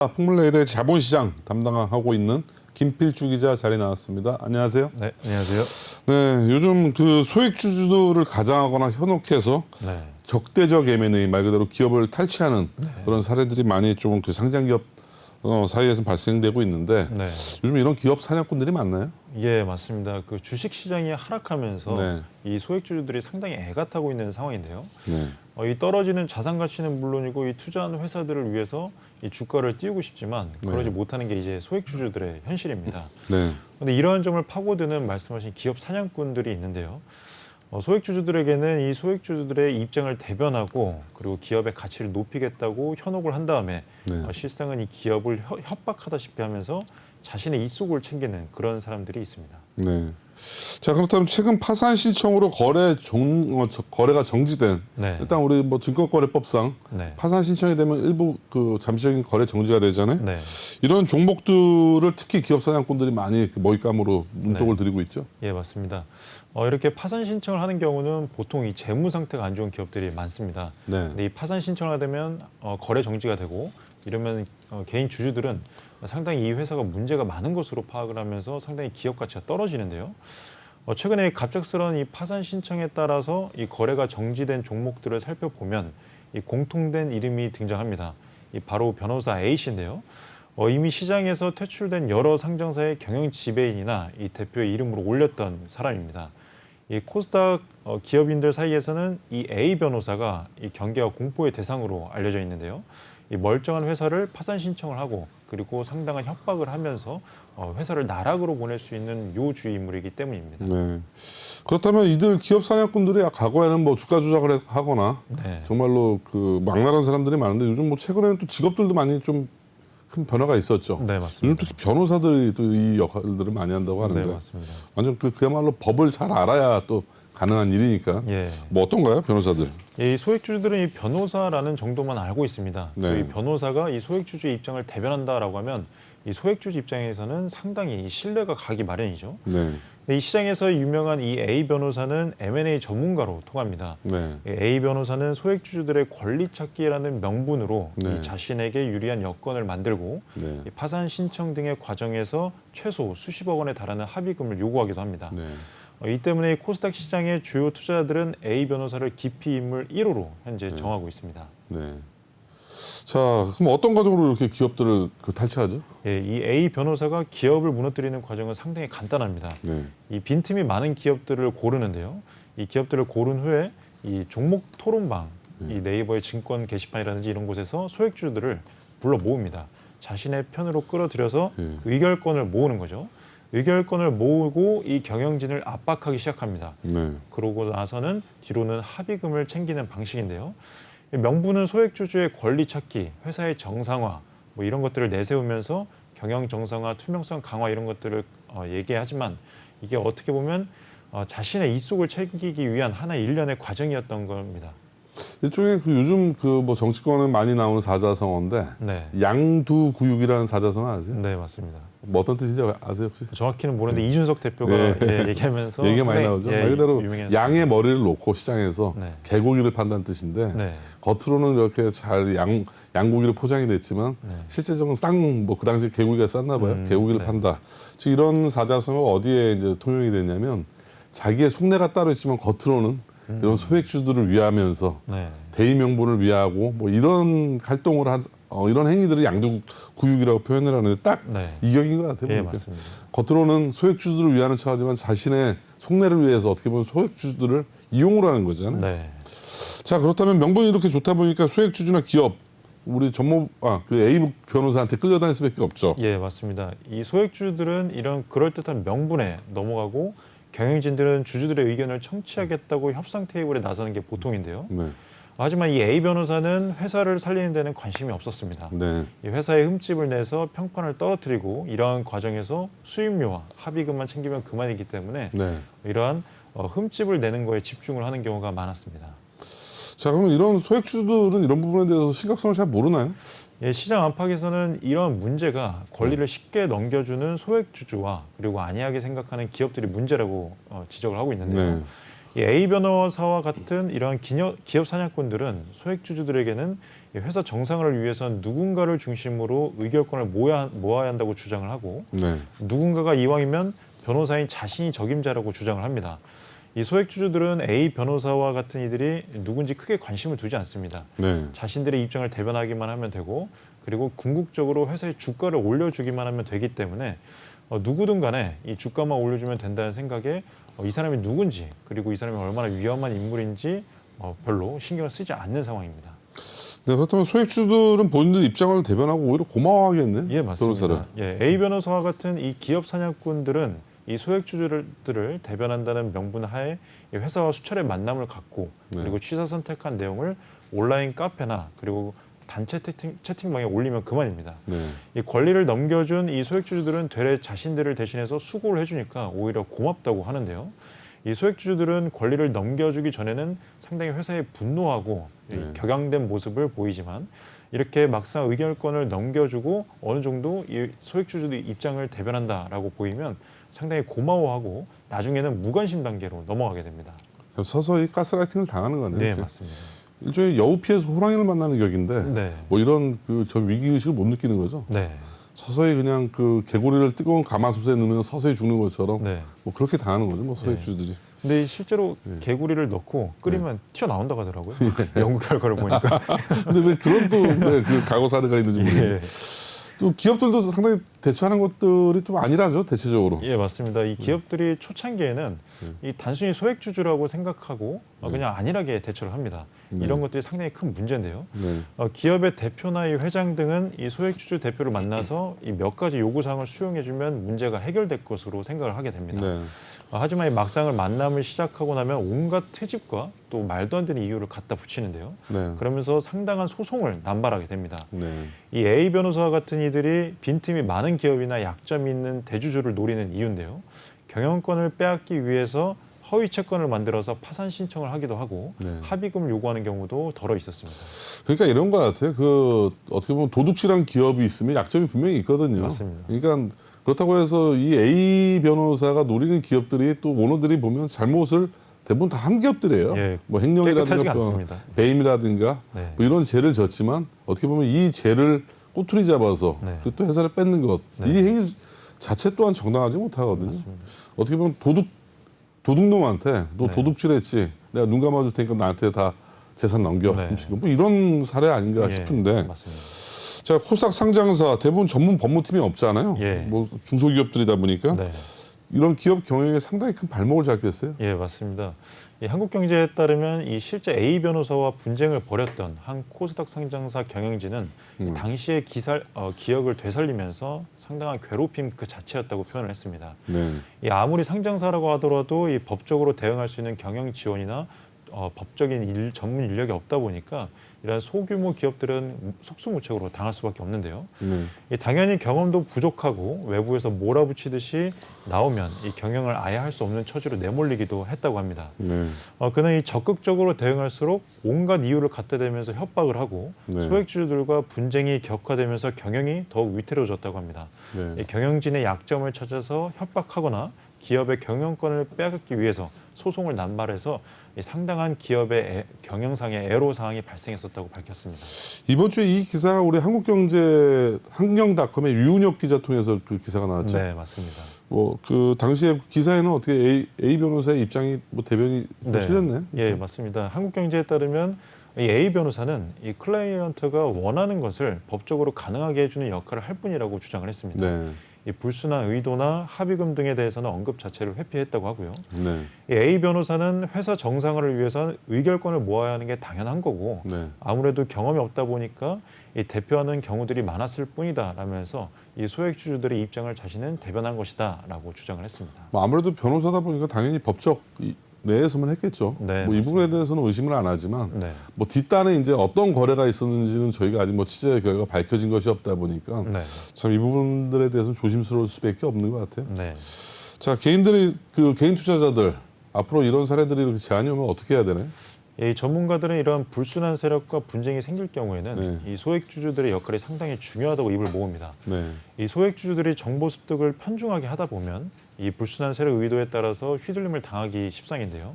풍물레일의 자본시장 담당하고 있는 김필주 기자 자리 나왔습니다. 안녕하세요. 네, 안녕하세요. 네, 요즘 그 소액주주들을 가장하거나 현혹해서 네. 적대적 M&A 말 그대로 기업을 탈취하는 그런 사례들이 많이 좀 그 상장기업 사이에서 발생되고 있는데 네. 요즘 이런 기업 사냥꾼들이 많나요? 예, 맞습니다. 그 주식 시장이 하락하면서 네. 이 소액주주들이 상당히 애가 타고 있는 상황인데요. 네. 이 떨어지는 자산 가치는 물론이고 이 투자하는 회사들을 위해서 이 주가를 띄우고 싶지만 그러지 못하는 게 이제 소액주주들의 현실입니다. 네. 그런데 이러한 점을 파고드는 말씀하신 기업 사냥꾼들이 있는데요. 소액주주들에게는 이 소액주주들의 입장을 대변하고 그리고 기업의 가치를 높이겠다고 현혹을 한 다음에 네. 실상은 이 기업을 협박하다시피 하면서 자신의 이속을 챙기는 그런 사람들이 있습니다. 네. 자, 그렇다면 최근 파산 신청으로 거래가 정지된 네. 일단 우리 뭐 증권거래법상 네. 파산 신청이 되면 일부 그 잠시적인 거래 정지가 되잖아요. 네. 이런 종목들을 특히 기업 사냥꾼들이 많이 먹잇감으로 눈독을 들이고 있죠. 예, 맞습니다. 이렇게 파산 신청을 하는 경우는 보통 이 재무 상태가 안 좋은 기업들이 많습니다. 네. 근데 이 파산 신청을 하면 거래 정지가 되고 이러면 개인 주주들은 상당히 이 회사가 문제가 많은 것으로 파악을 하면서 상당히 기업 가치가 떨어지는데요. 최근에 갑작스러운 이 파산 신청에 따라서 이 거래가 정지된 종목들을 살펴보면 이 공통된 이름이 등장합니다. 이 바로 변호사 A씨인데요. 이미 시장에서 퇴출된 여러 상장사의 경영 지배인이나 이 대표의 이름으로 올렸던 사람입니다. 이 코스닥 기업인들 사이에서는 이 A 변호사가 이 경계와 공포의 대상으로 알려져 있는데요. 이 멀쩡한 회사를 파산 신청을 하고 그리고 상당한 협박을 하면서 회사를 나락으로 보낼 수 있는 요주의 인물이기 때문입니다. 네. 그렇다면 이들 기업 사냥꾼들이 과거에는 뭐 주가 조작을 하거나 네. 정말로 그 막나란 사람들이 많은데 요즘 뭐 최근에는 또 직업들도 많이 좀 큰 변화가 있었죠. 네, 요즘 맞습니다. 특히 변호사들이 또 이 역할들을 많이 한다고 하는데 네, 맞습니다. 완전 그야말로 법을 잘 알아야 또 가능한 일이니까. 예. 뭐 어떤가요, 변호사들? 이 소액주주들은 이 변호사라는 정도만 알고 있습니다. 네. 이 변호사가 이 소액주주의 입장을 대변한다라고 하면 이 소액주주 입장에서는 상당히 신뢰가 가기 마련이죠. 네. 이 시장에서 유명한 이 A 변호사는 M&A 전문가로 통합니다. 네. 이 A 변호사는 소액주주들의 권리 찾기라는 명분으로 네. 이 자신에게 유리한 여건을 만들고 네. 이 파산 신청 등의 과정에서 최소 수십억 원에 달하는 합의금을 요구하기도 합니다. 네. 이 때문에 코스닥 시장의 주요 투자자들은 A 변호사를 기피 인물 1호로 현재 정하고 있습니다. 네. 자, 그럼 어떤 과정으로 이렇게 기업들을 탈취하죠? 예, 이 A 변호사가 기업을 무너뜨리는 과정은 상당히 간단합니다. 네. 이 빈틈이 많은 기업들을 고르는데요. 이 기업들을 고른 후에 이 종목 토론방, 이 네이버의 증권 게시판이라든지 이런 곳에서 소액주주들을 불러 모읍니다. 자신의 편으로 끌어들여서 의결권을 모으는 거죠. 의결권을 모으고 이 경영진을 압박하기 시작합니다. 네. 그러고 나서는 뒤로는 합의금을 챙기는 방식인데요. 명분은 소액주주의 권리 찾기, 회사의 정상화 뭐 이런 것들을 내세우면서 경영 정상화, 투명성 강화 이런 것들을 얘기하지만 이게 어떻게 보면 자신의 이속을 챙기기 위한 하나의 일련의 과정이었던 겁니다. 일종의 그 요즘 그 뭐 정치권에 많이 나오는 사자성어인데 네, 양두구육이라는 사자성어 아세요? 네 맞습니다. 뭐 어떤 뜻인지 아세요 혹시? 정확히는 모르는데 이준석 대표가 얘기하면서 얘기가 많이 상당히, 나오죠. 말 그대로 유명했습니다. 양의 머리를 놓고 시장에서 네. 개고기를 판다는 뜻인데 네. 겉으로는 이렇게 잘 양고기로 포장이 됐지만 실제적으로 뭐 그 당시 개고기가 쌌나 봐요. 개고기를 네. 판다. 즉 이런 사자성어가 어디에 이제 통용이 됐냐면 자기의 속내가 따로 있지만 겉으로는 이런 소액주들을 위하면서 네. 대의 명분을 위하고 뭐 이런 활동을 이런 행위들을 양두구육이라고 표현을 하는데 딱 네. 이격인 것 같아요. 예, 보니까. 맞습니다. 겉으로는 소액주주들을 위하는 척하지만 자신의 속내를 위해서 어떻게 보면 소액주주들을 이용을 하는 거잖아요. 네. 자, 그렇다면 명분이 이렇게 좋다 보니까 소액주주나 기업 우리 그 A 변호사한테 끌려다닐 수밖에 없죠. 예, 맞습니다. 이 소액주주들은 이런 그럴듯한 명분에 넘어가고 경영진들은 주주들의 의견을 청취하겠다고 협상 테이블에 나서는 게 보통인데요. 네. 하지만 이 A 변호사는 회사를 살리는 데는 관심이 없었습니다. 네. 이 회사에 흠집을 내서 평판을 떨어뜨리고 이러한 과정에서 수임료와 합의금만 챙기면 그만이기 때문에 네. 이러한 흠집을 내는 거에 집중을 하는 경우가 많았습니다. 자, 그러면 이런 소액주주들은 이런 부분에 대해서 심각성을 잘 모르나요? 예, 시장 안팎에서는 이런 문제가 권리를 쉽게 넘겨주는 소액주주와 그리고 안이하게 생각하는 기업들이 문제라고 지적을 하고 있는데요. 네. 이 A 변호사와 같은 이러한 기업 사냥꾼들은 소액주주들에게는 이 회사 정상화를 위해선 누군가를 중심으로 의결권을 모아야 한다고 주장을 하고 네. 누군가가 이왕이면 변호사인 자신이 적임자라고 주장을 합니다. 이 소액주주들은 A 변호사와 같은 이들이 누군지 크게 관심을 두지 않습니다. 네. 자신들의 입장을 대변하기만 하면 되고 그리고 궁극적으로 회사의 주가를 올려주기만 하면 되기 때문에 누구든 간에 이 주가만 올려주면 된다는 생각에 이 사람이 누군지 그리고 이 사람이 얼마나 위험한 인물인지 별로 신경을 쓰지 않는 상황입니다. 네, 그렇다면 소액주주들은 본인들 입장을 대변하고 오히려 고마워하겠네. 예, 맞습니다. 변호사를. 예, A 변호사와 같은 이 기업 사냥꾼들은 이 소액주주들을 대변한다는 명분 하에 이 회사와 수차례 만남을 갖고 네. 그리고 취사 선택한 내용을 온라인 카페나 그리고 단체 채팅방에 올리면 그만입니다. 네. 이 권리를 넘겨준 이 소액주주들은 되레 자신들을 대신해서 수고를 해주니까 오히려 고맙다고 하는데요. 이 소액주주들은 권리를 넘겨주기 전에는 상당히 회사에 분노하고 네. 격양된 모습을 보이지만 이렇게 막상 의결권을 넘겨주고 어느 정도 이 소액주주들의 입장을 대변한다라고 보이면 상당히 고마워하고 나중에는 무관심 단계로 넘어가게 됩니다. 서서히 가스라이팅을 당하는 거네요. 네, 이제. 맞습니다. 일종의 여우 피해서 호랑이를 만나는 격인데 네. 뭐 이런 저 위기 의식을 못 느끼는 거죠. 네. 서서히 그냥 그 개구리를 뜨거운 가마솥에 넣으면 서서히 죽는 것처럼 네. 뭐 그렇게 당하는 거죠. 뭐 소액주주들이. 근데 실제로 개구리를 넣고 끓이면 튀어나온다고 하더라고요. 연구 결과를 보니까. 근데 왜 그런 또그 각오사례가 있는지 모르겠어요. 예. 또 기업들도 상당히 대처하는 것들이 좀 아니라죠, 대체적으로. 예, 맞습니다. 이 기업들이 초창기에는 이 단순히 소액주주라고 생각하고 그냥 안일하게 대처를 합니다. 이런 것들이 상당히 큰 문제인데요. 네. 기업의 대표나 이 회장 등은 이 소액주주 대표를 만나서 이 몇 가지 요구사항을 수용해주면 문제가 해결될 것으로 생각을 하게 됩니다. 네. 하지만 이 막상을 만남을 시작하고 나면 온갖 트집과 또 말도 안 되는 이유를 갖다 붙이는데요. 네. 그러면서 상당한 소송을 남발하게 됩니다. 네. 이 A 변호사와 같은 이들이 빈틈이 많은 기업이나 약점이 있는 대주주를 노리는 이유인데요. 경영권을 빼앗기 위해서 허위 채권을 만들어서 파산 신청을 하기도 하고 네. 합의금을 요구하는 경우도 덜어 있었습니다. 그러니까 이런 것 같아요. 그 어떻게 보면 도둑질한 기업이 있으면 약점이 분명히 있거든요. 맞습니다. 그러니까 그렇다고 해서 이 A 변호사가 노리는 기업들이 또 오너들이 보면 잘못을 대부분 다 한 기업들이에요. 예, 뭐 깨끗하지가 횡령이라든가 않습니다. 배임이라든가 네. 뭐 이런 죄를 졌지만 어떻게 보면 이 죄를 꼬투리 잡아서 네. 그 또 회사를 뺏는 것, 네. 이 행위 자체 또한 정당하지 못하거든요. 어떻게 보면 도둑놈한테 너 네. 도둑질했지, 내가 눈 감아줄 테니까 나한테 다 재산 넘겨. 네. 뭐 이런 사례 아닌가 예, 싶은데. 맞습니다. 자, 코스닥 상장사 대부분 전문 법무팀이 없잖아요. 예. 뭐 중소기업들이다 보니까 네. 이런 기업 경영에 상당히 큰 발목을 잡겠어요. 예, 맞습니다. 이 한국경제에 따르면 이 실제 A 변호사와 분쟁을 벌였던 한 코스닥 상장사 경영진은 당시의 기억을 되살리면서 상당한 괴롭힘 그 자체였다고 표현을 했습니다. 네. 이 아무리 상장사라고 하더라도 이 법적으로 대응할 수 있는 경영 지원이나 법적인 전문 인력이 없다 보니까 이런 소규모 기업들은 속수무책으로 당할 수밖에 없는데요. 이 당연히 경험도 부족하고 외부에서 몰아붙이듯이 나오면 이 경영을 아예 할 수 없는 처지로 내몰리기도 했다고 합니다. 네. 그는 이 적극적으로 대응할수록 온갖 이유를 갖다 대면서 협박을 하고 네. 소액주주들과 분쟁이 격화되면서 경영이 더욱 위태로워졌다고 합니다. 네. 이 경영진의 약점을 찾아서 협박하거나 기업의 경영권을 빼앗기 위해서 소송을 남발해서 이 상당한 기업의 경영상의 애로 사항이 발생했었다고 밝혔습니다. 이번 주에 이 기사가 우리 한경닷컴의 유은혁 기자 통해서 그 기사가 나왔죠. 네, 맞습니다. 뭐 그 당시에 기사에는 어떻게 A 변호사의 입장이 뭐 대변이 좀 실렸네. 예, 맞습니다. 한국경제에 따르면 이 A 변호사는 이 클라이언트가 원하는 것을 법적으로 가능하게 해주는 역할을 할 뿐이라고 주장을 했습니다. 네. 이 불순한 의도나 합의금 등에 대해서는 언급 자체를 회피했다고 하고요. 네. 이 A 변호사는 회사 정상화를 위해서는 의결권을 모아야 하는 게 당연한 거고 네. 아무래도 경험이 없다 보니까 이 대표하는 경우들이 많았을 뿐이다라면서 이 소액주주들의 입장을 자신은 대변한 것이다라고 주장을 했습니다. 뭐 아무래도 변호사다 보니까 당연히 법적 내에서만 했겠죠. 네, 뭐 이 부분에 대해서는 의심을 안 하지만 네, 뭐 뒷단에 이제 어떤 거래가 있었는지는 저희가 아직 뭐 취재 결과 밝혀진 것이 없다 보니까 네, 참 이 부분들에 대해서는 조심스러울 수밖에 없는 것 같아요. 네. 자, 개인들이 그 개인 투자자들 앞으로 이런 사례들이 이렇게 제한이 오면 어떻게 해야 되나요? 이 전문가들은 이러한 불순한 세력과 분쟁이 생길 경우에는 네. 이 소액주주들의 역할이 상당히 중요하다고 입을 모읍니다. 네. 이 소액주주들이 정보 습득을 편중하게 하다 보면 이 불순한 세력 의도에 따라서 휘둘림을 당하기 십상인데요.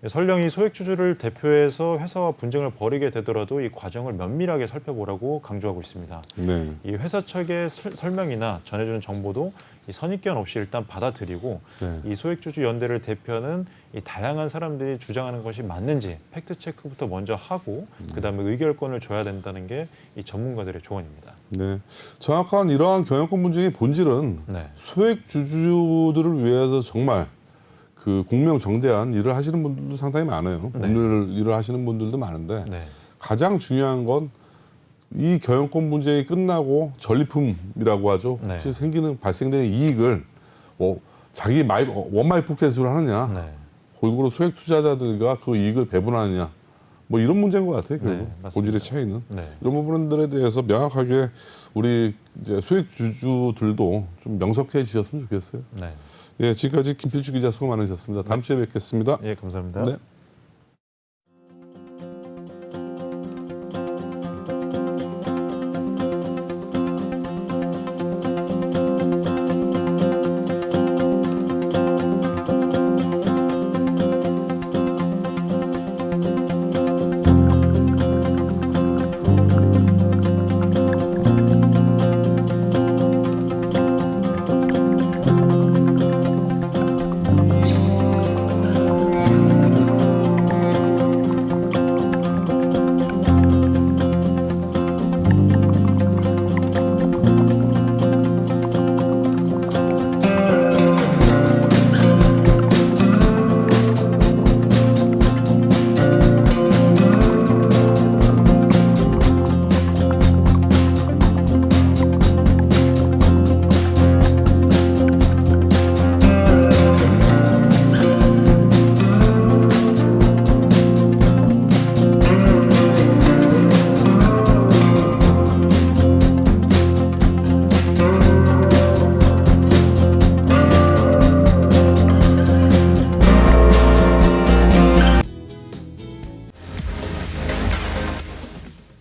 설령 이 소액주주를 대표해서 회사와 분쟁을 벌이게 되더라도 이 과정을 면밀하게 살펴보라고 강조하고 있습니다. 네. 이 회사 측의 설명이나 전해주는 정보도 이 선입견 없이 일단 받아들이고 네. 이 소액주주 연대를 대표하는 이 다양한 사람들이 주장하는 것이 맞는지 팩트 체크부터 먼저 하고 그다음에 의결권을 줘야 된다는 게 이 전문가들의 조언입니다. 네. 정확한 이러한 경영권 분쟁의 본질은 네. 소액 주주들을 위해서 정말 그 공명정대한 일을 하시는 분들도 상당히 많아요. 네. 오늘 일을 하시는 분들도 많은데 네. 가장 중요한 건 이 경영권 분쟁이 끝나고 전리품이라고 하죠. 네. 혹시 발생되는 이익을 자기 원마이 포켓으로 하느냐, 네. 골고루 소액 투자자들과 그 이익을 배분하느냐, 뭐 이런 문제인 것 같아요. 결국 맞습니다. 본질의 차이는 네. 이런 부분들에 대해서 명확하게 우리 이제 소액 주주들도 좀 명석해지셨으면 좋겠어요. 네. 예, 지금까지 김필주 기자 수고 많으셨습니다. 다음 주에 뵙겠습니다. 예, 감사합니다. 네.